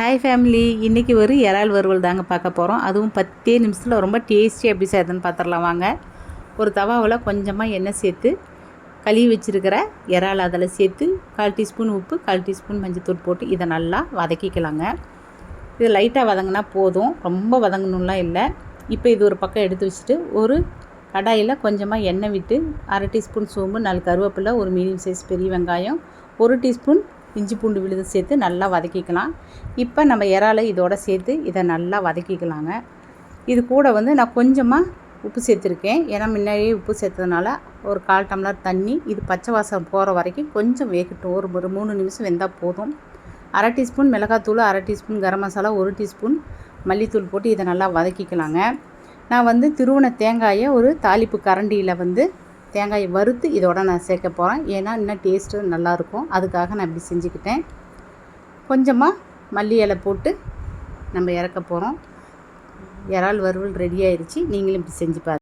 Hi family, இன்றைக்கி ஒரு இறால் வறுவல் தாங்க பார்க்க போகிறோம். அதுவும் 10 நிமிஷத்தில் ரொம்ப டேஸ்டி எப்படி செய்யுதுன்னு பார்த்துடலாம் வாங்க. ஒரு தவாவில் கொஞ்சமாக எண்ணெய் சேர்த்து கழுவி வச்சுருக்கிற இறால் அதில் சேர்த்து 1/4 டீஸ்பூன் உப்பு, 1/4 டீஸ்பூன் மஞ்சத்தூள் போட்டு இதை நல்லா வதக்கிக்கலாங்க. இது லைட்டாக வதங்கினா போதும், ரொம்ப வதங்கணும்லாம் இல்லை. இப்போ இது ஒரு பக்கம் எடுத்து வச்சுட்டு ஒரு கடாயில் கொஞ்சமாக எண்ணெய் விட்டு 1/2 டீஸ்பூன் சோம்பு, 4 கருவேப்பிலை, ஒரு மீடியம் சைஸ் பெரிய வெங்காயம், 1 டீஸ்பூன் இஞ்சி பூண்டு விழுது சேர்த்து நல்லா வதக்கிக்கலாம். இப்போ நம்ம இறாலை இதோட சேர்த்து இதை நல்லா வதக்கிக்கலாங்க. இது கூட நான் கொஞ்சமாக உப்பு சேர்த்துருக்கேன். ஏன்னா முன்னாடியே உப்பு சேர்த்ததுனால ஒரு 1/4 டம்ளர் தண்ணி. இது பச்சை வாசம் போகிற வரைக்கும் கொஞ்சம் வேகட்டும். ஒரு 3 நிமிஷம் வெந்தால் போதும். 1/2 டீஸ்பூன் மிளகாத்தூள், 1/2 டீஸ்பூன் கரம் மசாலா, 1 டீஸ்பூன் மல்லித்தூள் போட்டு இதை நல்லா வதக்கிக்கலாங்க. நான் திருவன தேங்காயை ஒரு தாளிப்பு கரண்டியில் தேங்காயை வறுத்து இதோட நான் சேர்க்க போகிறேன். ஏன்னா இன்னும் டேஸ்ட்டு நல்லாயிருக்கும். அதுக்காக நான் இப்படி செஞ்சுக்கிட்டேன். கொஞ்சமாக மல்லி இலை போட்டு நம்ம இறக்க போகிறோம். இறால் வறுவல் ரெடி ஆயிடுச்சு. நீங்களும் இப்படி செஞ்சு பாருங்கள்.